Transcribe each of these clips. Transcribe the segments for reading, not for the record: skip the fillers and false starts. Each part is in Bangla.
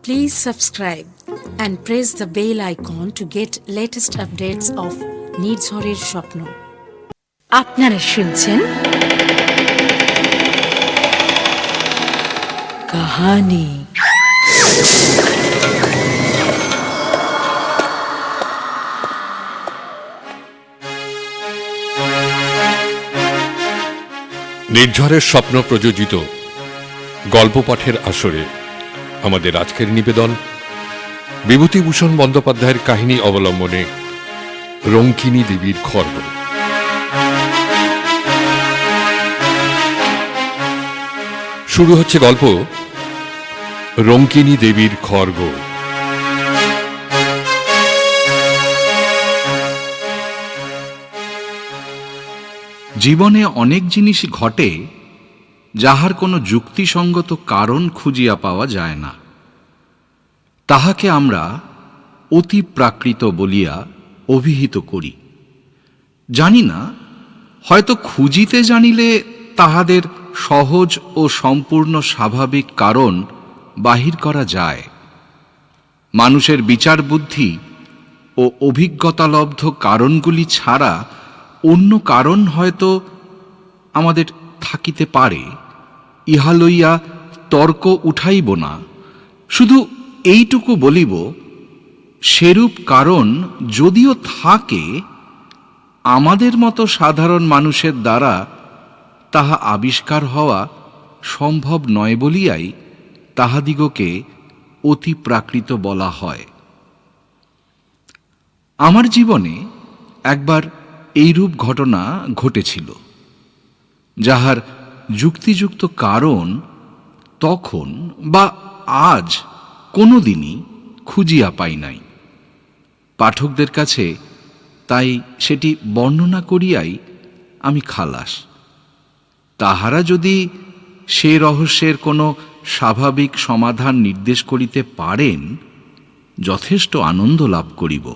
Please subscribe and press the bell icon to get latest updates of নির্ঝরের স্বপ্ন। আপনারা শুনছেন কাহানি। নির্ঝরের স্বপ্ন প্রযোজিত গল্প পাঠের আসরে আমাদের আজকের নিবেদন বিভূতিভূষণ বন্দ্যোপাধ্যায়ের কাহিনী অবলম্বনে রঙ্কিনী দেবীর খর্গ। শুরু হচ্ছে গল্প রঙ্কিনী দেবীর খর্গ। জীবনে অনেক জিনিস ঘটে যাহার কোনো যুক্তিসঙ্গত কারণ খুঁজিয়া পাওয়া যায় না। তাহাকে আমরা অতি প্রাকৃত বলিয়া অভিহিত করি। জানি না, হয়তো খুঁজিতে জানিলে তাহাদের সহজ ও সম্পূর্ণ স্বাভাবিক কারণ বাহির করা যায়। মানুষের বিচার বুদ্ধি ও অভিজ্ঞতালব্ধ কারণগুলি ছাড়া অন্য কারণ হয়তো আমাদের থাকিতে পারে, ইহা লইয়া তর্ক উঠাইব না। শুধু এইটুকু বলিব, সেরূপ কারণ যদিও থাকে, আমাদের মতো সাধারণ মানুষের দ্বারা তাহা আবিষ্কার হওয়া সম্ভব নয় বলিয়াই তাহাদিগকে অতি প্রাকৃত বলা হয়। আমার জীবনে একবার এইরূপ ঘটনা ঘটেছিল, যাহার যুক্তিযুক্ত কারণ তখন বা আজ কোনোদিনই খুঁজিয়া পাই নাই। পাঠকদের কাছে তাই সেটি বর্ণনা করিয়াই আমি খালাস। তাহারা যদি সে রহস্যের কোনো স্বাভাবিক সমাধান নির্দেশ করিতে পারেন, যথেষ্ট আনন্দ লাভ করিব।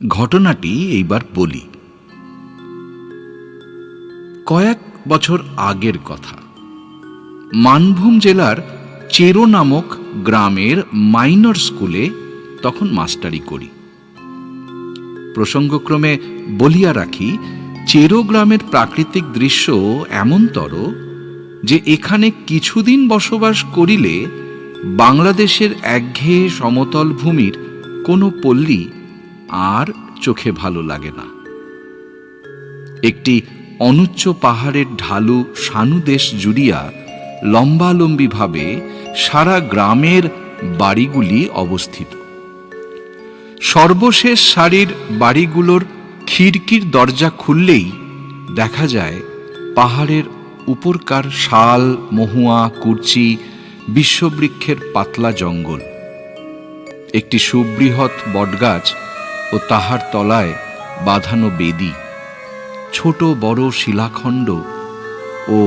ঘটনাটি এইবার বলি। কয়েক বছর আগের কথা। মানভূম জেলার চেরো নামক গ্রামের মাইনর স্কুলে তখন মাস্টারি করি। প্রসঙ্গক্রমে বলিয়া রাখি, চেরো গ্রামের প্রাকৃতিক দৃশ্য এমনতর যে এখানে কিছুদিন বসবাস করিলে বাংলাদেশের একঘেয়ে সমতল ভূমির কোনো পল্লী আর চোখে ভালো লাগে না। একটি অনুচ্চ পাহাড়ের ঢালু সানুদেশ জুড়িয়া লম্বালম্বিভাবে সারা গ্রামের বাড়িগুলি অবস্থিত। সর্বশেষ সারির বাড়িগুলোর খিড়কির দরজা খুললেই দেখা যায় পাহাড়ের উপরকার শাল, মহুয়া, কুরচি, বিশ্ববৃক্ষের পাতলা জঙ্গল। একটি সুবৃহৎ বটগাছ ও তাহার তলায় বাঁধানো বেদি, ছোট বড় শিলাখণ্ড ও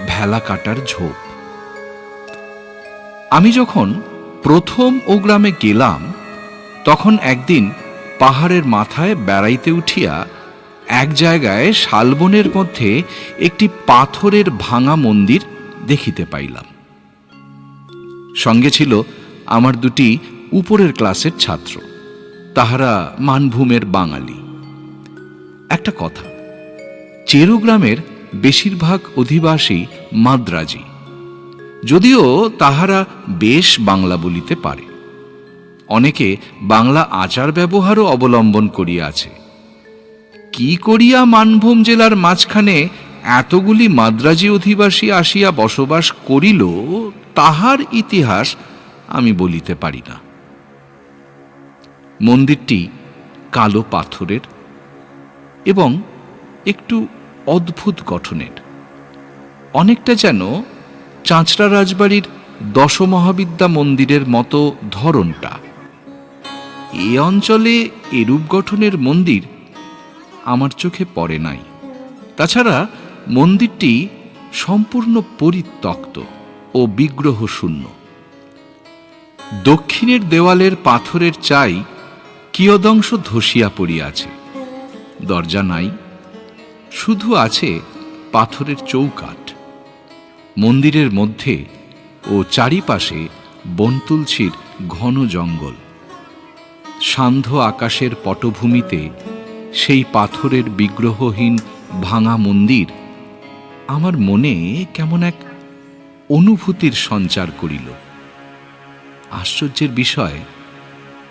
ভেলা কাটার ঝোপ। আমি যখন প্রথম ও গ্রামে গেলাম, তখন একদিন পাহাড়ের মাথায় বেড়াইতে উঠিয়া এক জায়গায় শালবনের মধ্যে একটি পাথরের ভাঙা মন্দির দেখিতে পাইলাম। সঙ্গে ছিল আমার দুটি উপরের ক্লাসের ছাত্র, তাহারা মানভূমের বাঙালি। একটা কথা, চেরো গ্রামের বেশিরভাগ অধিবাসী মাদ্রাজি, যদিও তাহারা বেশ বাংলা বলিতে পারে। অনেকে বাংলা আচার ব্যবহারও অবলম্বন করিয়াছে। কি করিয়া মানভূম জেলার মাঝখানে এতগুলি মাদ্রাজি অধিবাসী আসিয়া বসবাস করিল, তাহার ইতিহাস আমি বলিতে পারি না। মন্দিরটি কালো পাথরের এবং একটু অদ্ভুত গঠনের, অনেকটা যেন চাঁচড়া রাজবাড়ির দশমহাবিদ্যা মন্দিরের মতো ধরনটা। এ অঞ্চলে এরূপ গঠনের মন্দির আমার চোখে পড়ে নাই। তাছাড়া মন্দিরটি সম্পূর্ণ পরিত্যক্ত ও বিগ্রহ শূন্য। দক্ষিণের দেওয়ালের পাথরের চাই কিয়দংশ ধসিয়া পড়িয়াছে। দরজা নাই, শুধু আছে পাথরের চৌকাঠ। মন্দিরের মধ্যে ও চারিপাশে বনতুলসীর ঘন জঙ্গল। সান্ধ্য আকাশের পটভূমিতে সেই পাথরের বিগ্রহহীন ভাঙা মন্দির আমার মনে কেমন এক অনুভূতির সঞ্চার করিল। আশ্চর্যের বিষয়,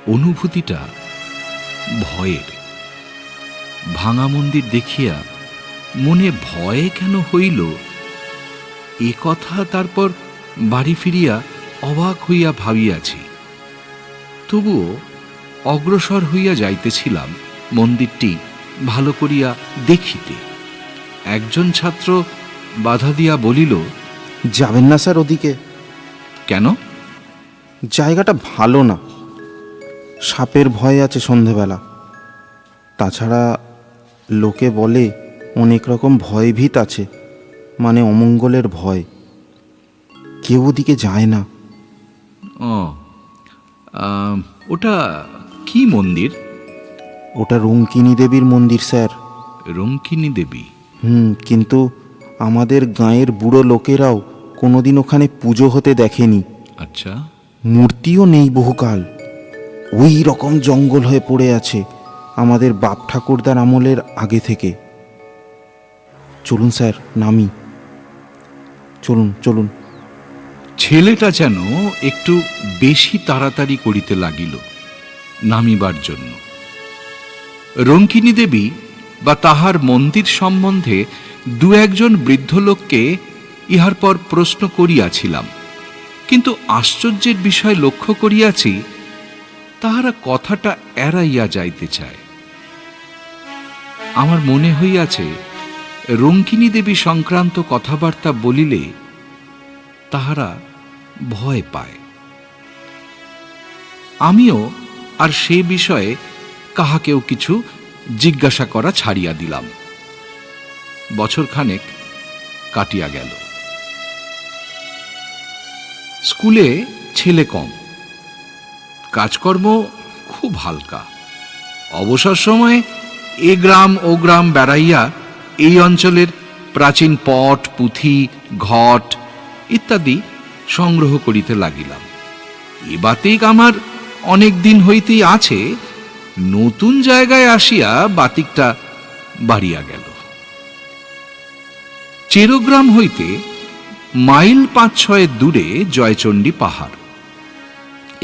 অনুভূতিটা ভয়ের। ভাঙা মন্দির দেখিয়া মনে ভয় কেন হইল, এ কথা তারপর বাড়ি ফিরিয়া অবাক হইয়া ভাবিয়াছি। তবুও অগ্রসর হইয়া যাইতেছিলাম মন্দিরটি ভালো করিয়া দেখিতে। একজন ছাত্র বাধা দিয়া বলিল, যাবেন না স্যার ওদিকে। কেন? জায়গাটা ভালো না, সাপের ভয় আছে সন্ধেবেলা। তাছাড়া লোকে বলে অনেক রকম ভয়ভীত আছে, মানে অমঙ্গলের ভয়। কেউ ওদিকে যায় না। ও, ওটা কি মন্দির? ওটা রঙ্কিনী দেবীর মন্দির স্যার। রঙ্কিনী দেবী? কিন্তু আমাদের গাঁয়ের বুড়ো লোকেরাও কোনোদিন ওখানে পুজো হতে দেখেনি। আচ্ছা। মূর্তিও নেই বহুকাল। ওই রকম জঙ্গল হয়ে পড়ে আছে আমাদের বাপ ঠাকুরদার আমলের আগে থেকে। চলুন স্যার, নামি। চলুন চলুন। ছেলেটা যেন একটু বেশি তাড়াতাড়ি করিতে লাগিল নামিবার জন্য। রঙ্কিনী দেবী বা তাহার মন্দির সম্বন্ধে দু একজন বৃদ্ধ লোককে ইহার পর প্রশ্ন করিয়াছিলাম, কিন্তু আশ্চর্যের বিষয় লক্ষ্য করিয়াছি, তাহারা কথাটা এড়াইয়া যাইতে চায়। আমার মনে হইয়াছে রঙ্কিনী দেবী সংক্রান্ত কথাবার্তা বলিলে তাহারা ভয় পায়। আমিও আর সে বিষয়ে কাহাকেও কিছু জিজ্ঞাসা করা ছাড়িয়া দিলাম। বছরখানেক কাটিয়া গেল। স্কুলে ছেলে কম, কাজকর্ম খুব হালকা। অবসর সময়ে এ গ্রাম ও গ্রাম বেড়াইয়া এই অঞ্চলের প্রাচীন পট, পুঁথি, ঘট ইত্যাদি সংগ্রহ করিতে লাগিলাম। এ বাতিক আমার অনেক দিন হইতেই আছে, নতুন জায়গায় আসিয়া বাতিকটা বাড়িয়া গেল। চেরোগ্রাম হইতে মাইল ৫-৬ দূরে জয়চণ্ডী পাহাড়।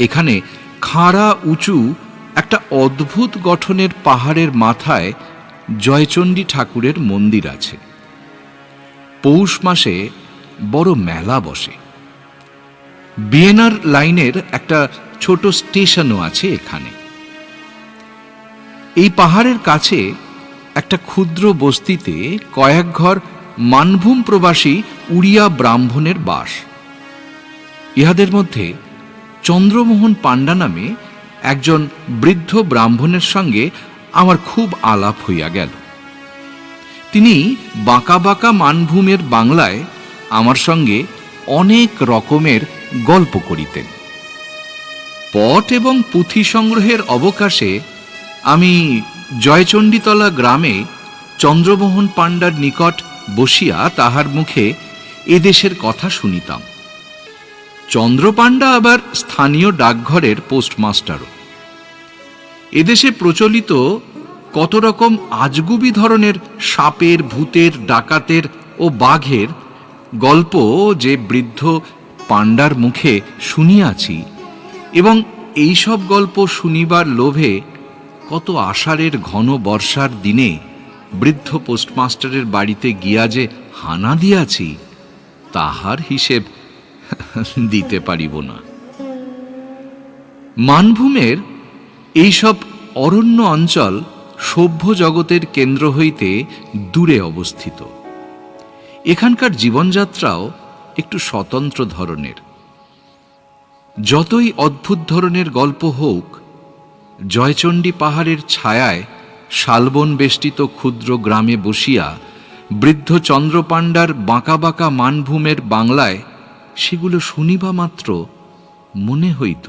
এখানে খাড়া উঁচু একটা অদ্ভুত গঠনের পাহাড়ের মাথায় জয়চণ্ডী ঠাকুরের মন্দির আছে। পৌষ মাসে বড় মেলা বসে। বিএনআর লাইনের একটা ছোট স্টেশনও আছে এখানে। এই পাহাড়ের কাছে একটা ক্ষুদ্র বস্তিতে কয়েক ঘর মানভূম প্রবাসী উড়িয়া ব্রাহ্মণের বাস। ইহাদের মধ্যে চন্দ্রমোহন পাণ্ডা নামে একজন বৃদ্ধ ব্রাহ্মণের সঙ্গে আমার খুব আলাপ হইয়া গেল। তিনি বাঁকা বাঁকা মানভূমের বাংলায় আমার সঙ্গে অনেক রকমের গল্প করিতেন। পট এবং পুঁথি সংগ্রহের অবকাশে আমি জয়চণ্ডীতলা গ্রামে চন্দ্রমোহন পাণ্ডার নিকট বসিয়া তাহার মুখে এদেশের কথা শুনিতাম। চন্দ্রপাণ্ডা আবার স্থানীয় ডাকঘরের পোস্টমাস্টারও। এদেশে প্রচলিত কত রকম আজগুবি ধরনের সাপের, ভূতের, ডাকাতের ও বাঘের গল্প যে বৃদ্ধ পাণ্ডার মুখে শুনিয়াছি, এবং এইসব গল্প শুনিবার লোভে কত আষাঢ়ের ঘন বর্ষার দিনে বৃদ্ধ পোস্টমাস্টারের বাড়িতে গিয়া যে হানা দিয়াছি, তাহার হিসেব দিতে পারিব না। মানভূমের এইসব অরণ্য অঞ্চল সভ্য জগতের কেন্দ্র হইতে দূরে অবস্থিত। এখানকার জীবনযাত্রাও একটু স্বতন্ত্র ধরনের। যতই অদ্ভুত ধরনের গল্প হোক, জয়চণ্ডী পাহাড়ের ছায়ায় শালবন বেষ্টিত ক্ষুদ্র গ্রামে বসিয়া বৃদ্ধ চন্দ্রপাণ্ডার বাঁকা বাঁকা মানভূমের বাংলায় সেগুলো শুনিবা মাত্র মনে হইত,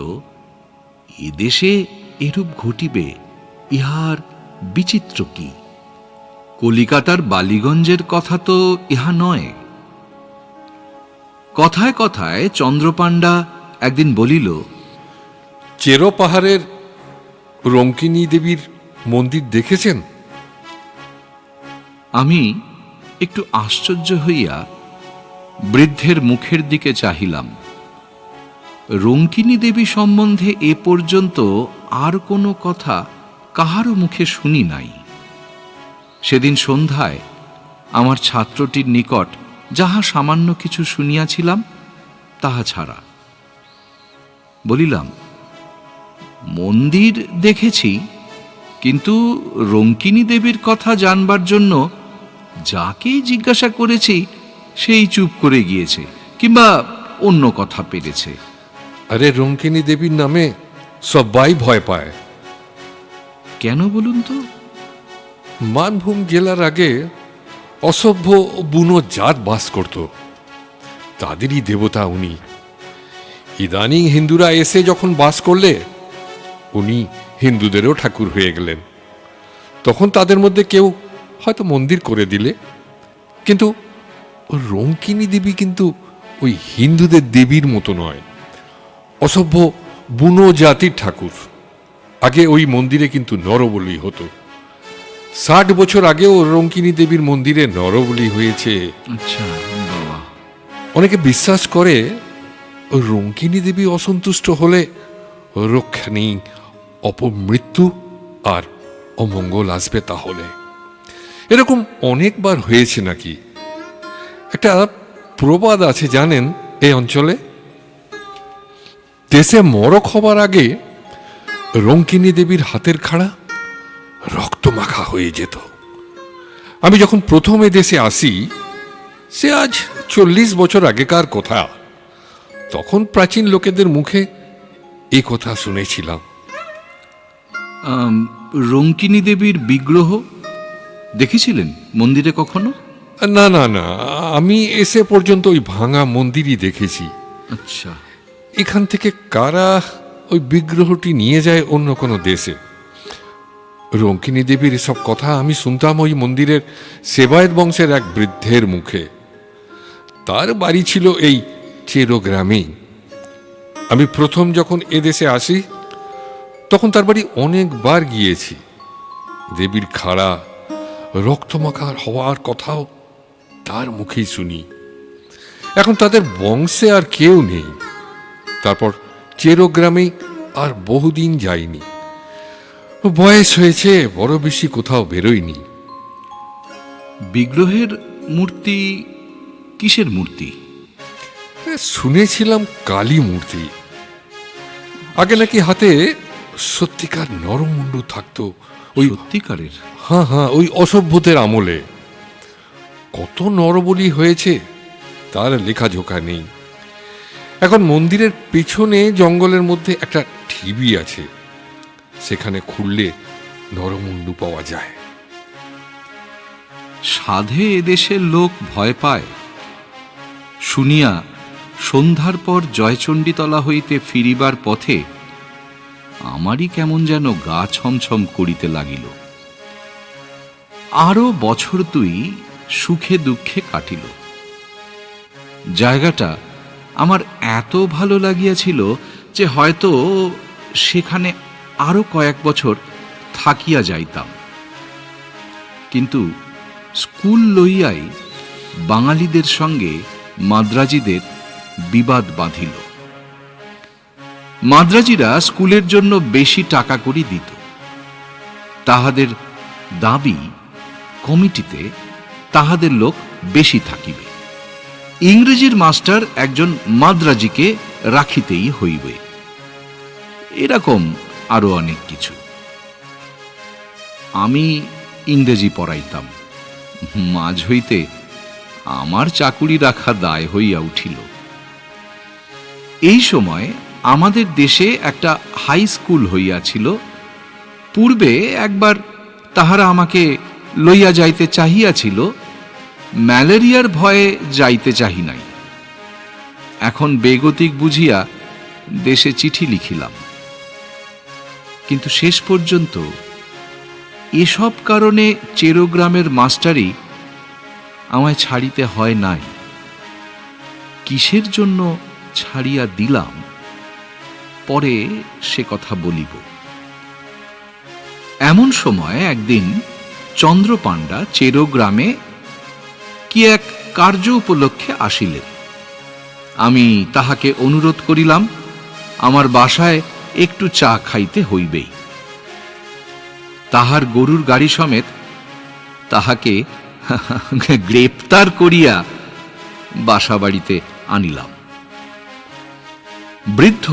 এদেশে এরূপ ঘটিবে ইহার বিচিত্র কি? কলিকাতার বালিগঞ্জের কথা তো ইহা নয়। কথায় কথায় চন্দ্রপাণ্ডা একদিন বলিল, চেরো পাহাড়ের রঙ্কিনী দেবীর মন্দির দেখেছেন? আমি একটু আশ্চর্য হইয়া বৃদ্ধের মুখের দিকে চাহিলাম। রঙ্কিনী দেবী সম্বন্ধে এ পর্যন্ত আর কোনো কথা কাহারও মুখে শুনি নাই। সেদিন সন্ধ্যায় আমার ছাত্রটির নিকট যাহা সামান্য কিছু শুনিয়াছিলাম তাহা ছাড়া। বলিলাম, মন্দির দেখেছি, কিন্তু রঙ্কিনী দেবীর কথা জানবার জন্য যাকেই জিজ্ঞাসা করেছি সেই চুপ করে গিয়েছে, কিংবা অন্য কথা পেরেছে। আরে রঙ্কিনী দেবীর নামে সবাই ভয় পায়। কেন বলুন তো? মানভূম জেলার আগে অসভ্য বুনো জাত বাস করত, তাদেরই দেবতা উনি। ইদানিং হিন্দুরা এসে যখন বাস করলে উনি হিন্দুদেরও ঠাকুর হয়ে গেলেন। তখন তাদের মধ্যে কেউ হয়তো মন্দির করে দিলে, কিন্তু রঙ্কিনী দেবী কিন্তু ওই হিন্দুদের দেবীর মতো নয়, অসভ্য বুনো জাতির ঠাকুর। আগে ওই মন্দিরে কিন্তু নরবলি হতো। 60 বছর আগেও রঙ্কিনী দেবীর মন্দিরে নরবলি হয়েছে। আচ্ছা বাবা। অনেকে বিশ্বাস করে রঙ্কিনী দেবী অসন্তুষ্ট হলে রক্ষা নেই, অপমৃত্যু আর অমঙ্গল আসবে। তাহলে এরকম অনেকবার হয়েছে নাকি? একটা প্রবাদ আছে জানেন এই অঞ্চলে, দেশে মরক হবার আগে রঙ্কিনী দেবীর হাতের খাড়া রক্ত মাখা হয়ে যেত। আমি যখন প্রথম এ দেশে আসি, সে আজ 40 বছর আগেকার কথা, তখন প্রাচীন লোকেদের মুখে এই কথা শুনেছিলাম। রঙ্কিনী দেবীর বিগ্রহ দেখেছিলেন মন্দিরে কখনো? না না না, আমি এসে পর্যন্ত ওই ভাঙা মন্দিরই দেখেছি। আচ্ছা। এখান থেকে কারা ওই বিগ্রহটি নিয়ে যায় অন্য কোনো দেশে। রঙ্কিনী দেবীর এসব কথা আমি শুনতাম ওই মন্দিরের সেবায়েত বংশের এক বৃদ্ধের মুখে। তার বাড়ি ছিল এই চেরো গ্রামেই। আমি প্রথম যখন এদেশে আসি তখন তার বাড়ি অনেকবার গিয়েছি। দেবীর খাড়া রক্তমাখার হওয়ার কথাও তার মুখেই শুনি। এখন তাদের বংশে আর কেউ নেই। তারপর চেরো গ্রামে আর বহুদিন যাইনি। বয়স হয়েছে, বড় বেশি কোথাও বেরোয়নি। বিগ্রহের মূর্তি কিসের মূর্তি? শুনেছিলাম কালী মূর্তি। আগে নাকি হাতে সত্যিকার নরমুন্ডু থাকতো। ওই সত্যিকারের? হ্যাঁ হ্যাঁ, ওই অসভ্যদের আমলে। কত নরবলি হয়েছে তার লেখাজোখা নেই। এখন মন্দিরের পেছনে জঙ্গলের মধ্যে একটা ঢিবি আছে, সেখানে খুললে নরমুন্ডু পাওয়া যায়। সাধে এদেশের লোক ভয় পায় শুনিয়া সন্ধ্যার পর জয়চণ্ডীতলা হইতে ফিরিবার পথে আমারই কেমন যেন গা ছমছম করিতে লাগিল। আরো বছর 2 সুখে দুঃখে কাটিল। জায়গাটা আমার এত ভালো লাগিয়াছিল যে হয়তো সেখানে আরো কয়েক বছর থাকিয়া যাইতাম। কিন্তু স্কুল লইয়াই বাঙালিদের সঙ্গে মাদ্রাজিদের বিবাদ বাঁধিল। মাদ্রাজিরা স্কুলের জন্য বেশি টাকা করি দিত। তাহাদের দাবি কমিটিতে তাহাদের লোক বেশি থাকিবে। ইংরেজির মাস্টার একজন মাদ্রাজিকে রাখিতেই হইবে। এরকম আরো অনেক কিছু। আমি ইংরেজি পড়াইতাম। মাঝ হইতে আমার চাকুরি রাখা দায় হইয়া উঠিল। এই সময় আমাদের দেশে একটা হাই স্কুল হইয়াছিল। পূর্বে একবার তাহারা আমাকে লইয়া যাইতে চাহিয়াছিল, ম্যালেরিয়ার ভয়ে যাইতে চাহি নাই। এখন বেগতিক বুঝিয়া দেশে চিঠি লিখিলাম, কিন্তু শেষ পর্যন্ত এসব কারণে চেরো গ্রামের মাস্টারই আমায় ছাড়িতে হয় নাই। কিসের জন্য ছাড়িয়া দিলাম পরে সে কথা বলিব। এমন সময় একদিন চন্দ্রপাণ্ডা চেরো গ্রামে কি এক কার্য উপলক্ষে আসিলেন। আমি তাহাকে অনুরোধ করিলাম আমার বাসায় একটু চা খাইতে হইবেই। তাহার গরুর গাড়ি সমেত তাহাকে গ্রেপ্তার করিয়া বাসা বাড়িতে আনিলাম। বৃদ্ধ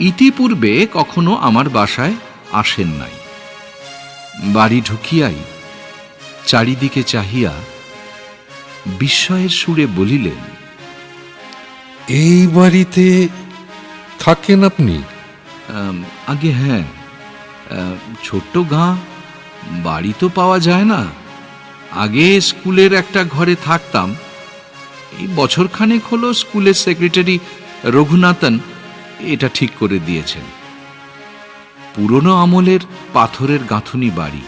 ইতিপূর্বে কখনো আমার বাসায় আসেন নাই। বাড়ি ঢুকিয়াই চারিদিকে চাহিয়া বিস্ময়ের সুরে বলিলেন, এই বাড়িতে থাকেন আপনি? আগে হ্যাঁ, ছোট্ট গাঁ, বাড়ি তো পাওয়া যায় না। আগে স্কুলের একটা ঘরে থাকতাম। এই বছরখানেক হলো স্কুলের সেক্রেটারি রঘুনাথন এটা ঠিক করে দিয়েছেন। পুরনো আমলের পাথরের গাঁথুনি বাড়ি,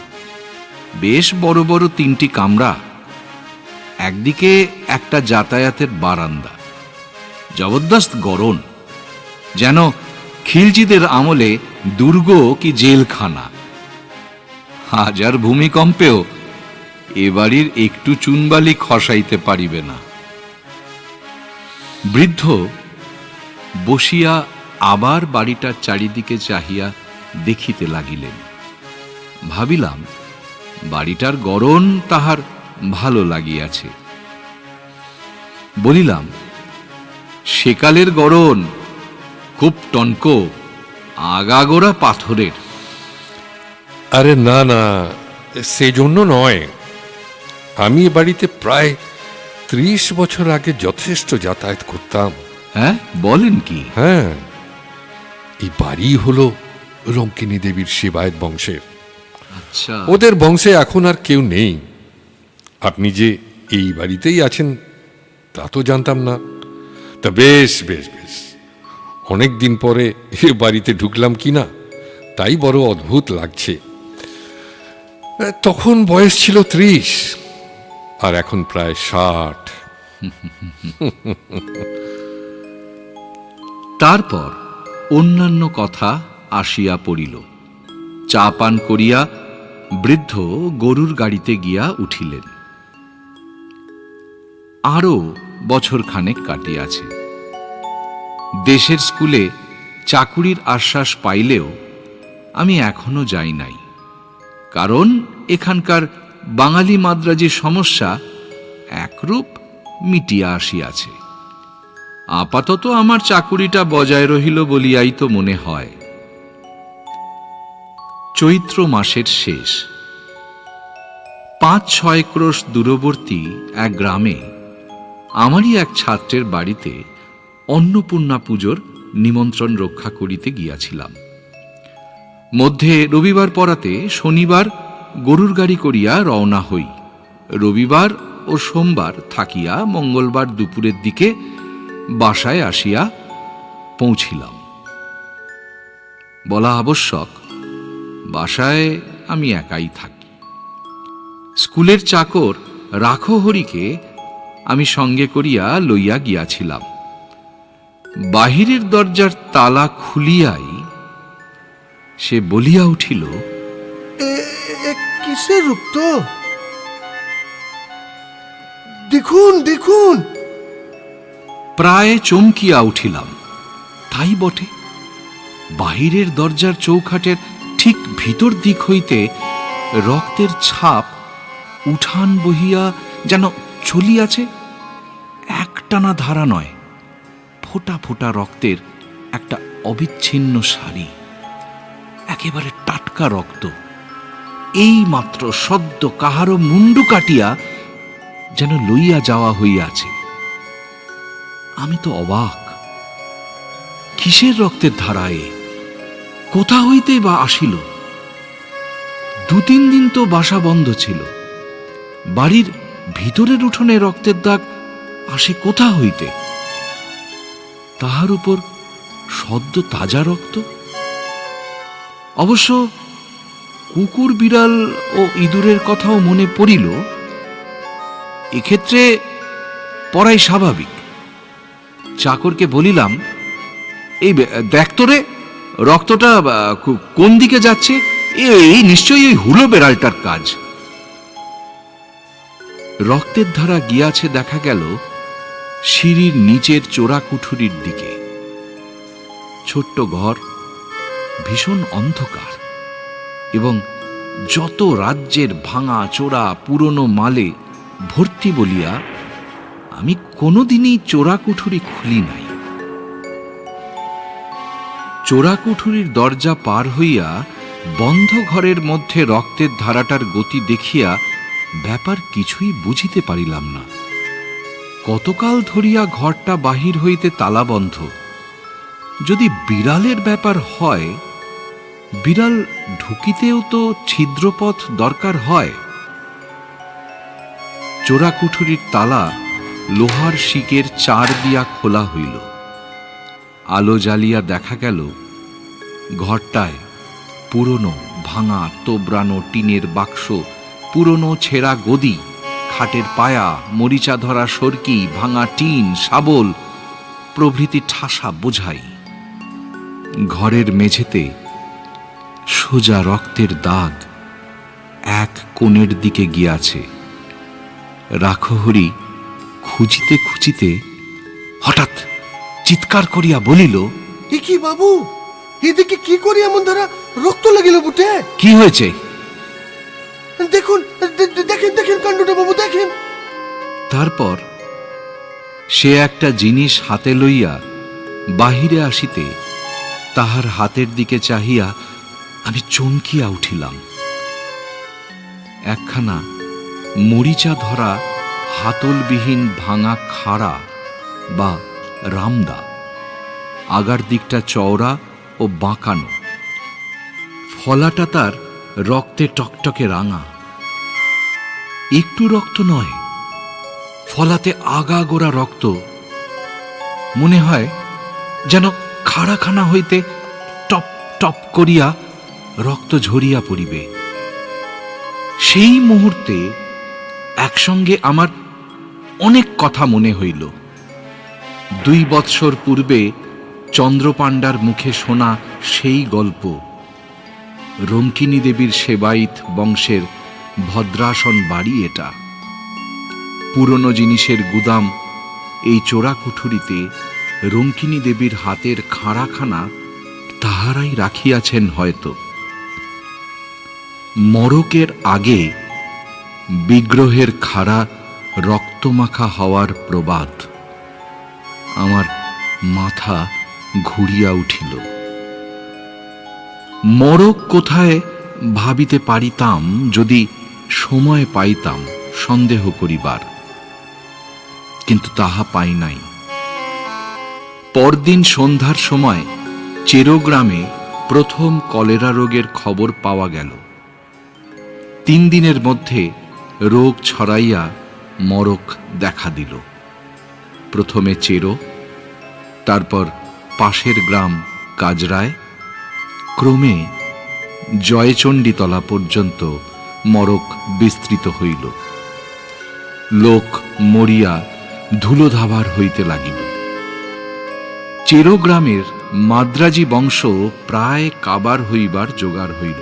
বেশ বড় বড় 3টি কামরা, একদিকে একটা যাতায়াতের বারান্দা, জবরদস্ত গরম, যেন খিলজিদের আমলে দুর্গ কি জেলখানা। হাজার ভূমিকম্পেও এ বাড়ির একটু চুনবালি খসাইতে পারিবে না। বৃদ্ধ বসিয়া আবার বাড়িটার চারিদিকে চাহিয়া দেখিতে লাগিলেন। ভাবিলাম বাড়িটার গড়ন তাহার ভালো লাগিয়াছে। বলিলাম, সেকালের গড়ন, খুব টনকো, আগাগোড়া পাথরের। আরে না না, সেজন্য নয়। আমি এ বাড়িতে প্রায় 30 বছর আগে যথেষ্ট যাতায়াত করতাম। হ্যাঁ, বলেন কি? হ্যাঁ, এই বাড়ি হলো রঙ্কিনী দেবীর সেবায়েত বংশের। আচ্ছা, ওদের বংশে এখন আর কেউ নেই। আপনি যে এই বাড়িতেই আছেন তা তো জানতাম না। তা বেশ বেশ বেশ, অনেক দিন পরে এ বাড়িতে ঢুকলাম কি না, তাই বড় অদ্ভুত লাগছে। তখন বয়স ছিল 30, আর এখন প্রায় 60। তারপর অন্যান্য কথা আসিয়া পড়িল। চা পান করিয়া বৃদ্ধ গরুর গাড়িতে গিয়া উঠিলেন। আরও বছরখানেক কাটিয়াছে। দেশের স্কুলে চাকুরির আশ্বাস পাইলেও আমি এখনো যাই নাই, কারণ এখানকার বাঙালি মাদ্রাজি সমস্যা একরূপ মিটিয়া আসিয়াছে। আপাতত আমার চাকুরিটা বজায় রহিল বলিয়াই তো মনে হয়। চৈত্র মাসের শেষ। 5-6 ক্রোশ দূরবর্তী এক গ্রামে আমারই এক ছাত্রের বাড়িতে অন্নপূর্ণা পুজোর নিমন্ত্রণ রক্ষা করিতে গিয়াছিলাম। মধ্যে রবিবার পড়াতে শনিবার গরুর গাড়ি করিয়া রওনা হই। রবিবার ও সোমবার থাকিয়া মঙ্গলবার দুপুরের দিকে বাসায় আসিয়া পৌঁছিলাম। বলা আবশ্যক, বাসায় আমি একাই থাকি। স্কুলের চাকর রাখহরিকে আমি সঙ্গে করিয়া লইয়া গিয়াছিলাম। বাহিরের দরজার তালা খুলিয়াই সে বলিয়া উঠিল, কিসের রুক্ত? দেখুন দেখুন। প্রায় চমকিয়া উঠিলাম। তাই বটে, বাহিরের দরজার চৌখাটের ঠিক ভিতর দিক হইতে রক্তের ছাপ উঠান বহিয়া যেন চলিয়াছে। একটানা ধারা নয়, ফোঁটা ফোঁটা রক্তের একটা অবিচ্ছিন্ন সারি, একেবারে টাটকা রক্ত। এই মাত্র সদ্য কাহারও মুন্ডু কাটিয়া যেন লইয়া যাওয়া হইয়াছে। আমি তো অবাক, কিসের রক্তের ধারায়, কোথা হইতেই বা আসিল? 2-3 দিন তো বাসা বন্ধ ছিল। বাড়ির ভিতরের উঠোনে রক্তের দাগ আসে কোথা হইতে? তাহার উপর সদ্য তাজা রক্ত। অবশ্য কুকুর, বিড়াল ও ইঁদুরের কথাও মনে পড়িল। এক্ষেত্রে পড়াই স্বাভাবিক। চাকরকে বলিলাম, এই দেখ তো রে, রক্তটা কোন দিকে যাচ্ছে? এই নিশ্চয়ই ওই হুলো বেড়ালটার কাজ। রক্তের ধারা গিয়াছে দেখা গেল সিঁড়ির নিচের চোরা কুঠুরির দিকে। ছোট্ট ঘর, ভীষণ অন্ধকার, এবং যত রাজ্যের ভাঙা চোরা পুরনো মালে ভর্তি বলিয়া আমি কোনোদিনই চোরা কুঠুরি খুলি নাই। চোরা কুঠুরির দরজা পার হইয়া বন্ধ ঘরের মধ্যে রক্তের ধারাটার গতি দেখিয়া ব্যাপার কিছুই বুঝিতে পারিলাম না। কতকাল ধরিয়া ঘরটা বাহির হইতে তালাবন্ধ। যদি বিড়ালের ব্যাপার হয়, বিড়াল ঢুকিতেও তো ছিদ্রপথ দরকার হয়। চোরা কুঠুরির তালা লোহার শিকের চার দিয়া খোলা হইল। আলো জ্বালিয়া দেখা গেল ঘরটায় পুরনো ভাঙা তোবড়ানো টিনের বাক্স, পুরনো ছেঁড়া গদি, খাটের পায়া, মরিচা ধরা সরকি, ভাঙা টিন, শাবল প্রভৃতি ঠাসা বোঝাই। ঘরের মেঝেতে সোজা রক্তের দাগ এক কোণের দিকে গিয়াছে। রাখহরি খুঁজিতে খুঁজিতে হঠাৎ চিৎকার করিয়া বলিল, এ কি বাবু, এদিকে কি করি এমন ধারা রক্ত লাগিল বুটে? কি হয়েছে? দেখুন, দেখেন দেখেন কাণ্ডটা বাবু, দেখেন। তারপর সে একটা জিনিস হাতে লইয়া বাহিরে আসিতে তাহার হাতের দিকে চাহিয়া আমি চমকিয়া উঠিলাম। একখানা মরিচা ধরা হাতলবিহীন ভাঙা খাড়া বা রামদা, আগার দিকটা চওড়া ও বাঁকানো, ফলাটা তার রক্তে টকটকে রাঙা। একটু রক্ত নয়, ফলাতে আগাগোড়া রক্ত। মনে হয় যেন খাড়াখানা হইতে টপ টপ করিয়া রক্ত ঝরিয়া পড়িবে। সেই মুহূর্তে একসঙ্গে আমার অনেক কথা মনে হইল। 2 বৎসর পূর্বে চন্দ্রপাণ্ডার মুখে শোনা সেই গল্প। রঙ্কিনী দেবীর সেবায়িত বংশের ভদ্রাসন বাড়ি এটা। পুরনো জিনিসের গুদাম এই চোরা কুঠুরিতে রঙ্কিনী দেবীর হাতের খাড়াখানা তাহারাই রাখিয়াছেন হয়তো। মরকের আগে বিগ্রহের খাড়া রক্তমাখা হওয়ার প্রবাদ। আমার মাথা ঘুরিয়া উঠিল। মরক কোথায় ভাবিতে পারিতাম যদি সময় পাইতাম সন্দেহ করিবার, কিন্তু তাহা পাই নাই। পরদিন সন্ধ্যার সময় চেরোগ্রামে প্রথম কলেরা রোগের খবর পাওয়া গেল। 3 দিনের মধ্যে রোগ ছড়াইয়া মরক দেখা দিল। প্রথমে চেরো, তারপর পাশের গ্রাম কাজরায়, ক্রমে জয়চণ্ডীতলা পর্যন্ত মরক বিস্তৃত হইল। লোক মরিয়া ধুলোধাবার হইতে লাগিল। চেরোগ্রামের মাদ্রাজি বংশ প্রায় কাবার হইবার জোগাড় হইল।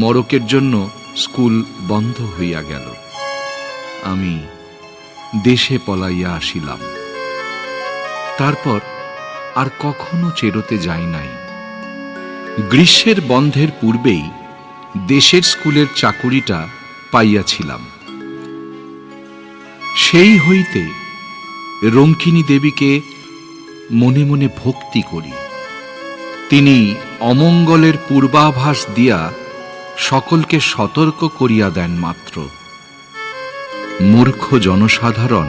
মরকের জন্য স্কুল বন্ধ হইয়া গেল। আমি দেশে পলাইয়া আসিলাম। তারপর আর কখনো চেরোতে যাই নাই। গ্রীষ্মের বন্ধের পূর্বেই দেশের স্কুলের চাকুরিটা পাইয়াছিলাম। সেই হইতে রঙ্কিনী দেবীকে মনে মনে ভক্তি করি। তিনি অমঙ্গলের পূর্বাভাস দিয়া সকলকে সতর্ক করিয়া দেন মাত্র। মূর্খ জনসাধারণ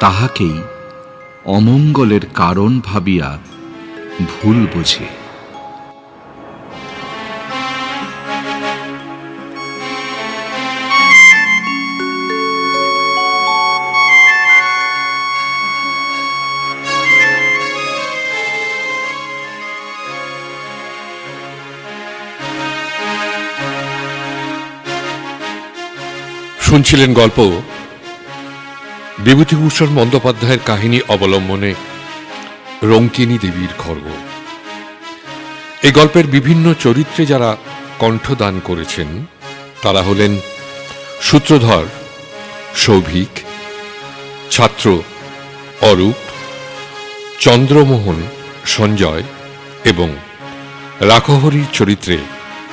তাহাকেই অমঙ্গলের কারণ ভাবিয়া ভুল বোঝে। শুনছিলেন গল্প বিভূতিভূষণ বন্দ্যোপাধ্যায়ের কাহিনী অবলম্বনে রঙ্কিনী দেবীর খর্গ। এই গল্পের বিভিন্ন চরিত্রে যারা কণ্ঠদান করেছেন তারা হলেন সূত্রধর সৌভিক, ছাত্র অরূপ, চন্দ্রমোহন সঞ্জয় এবং রাখহরির চরিত্রে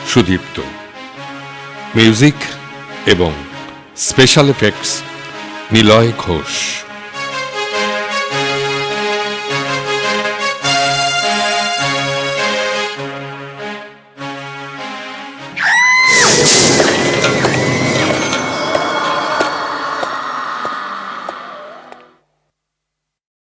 সুদীপ্ত। মিউজিক এবং স্পেশাল এফেক্টস নিলয় ঘোষ।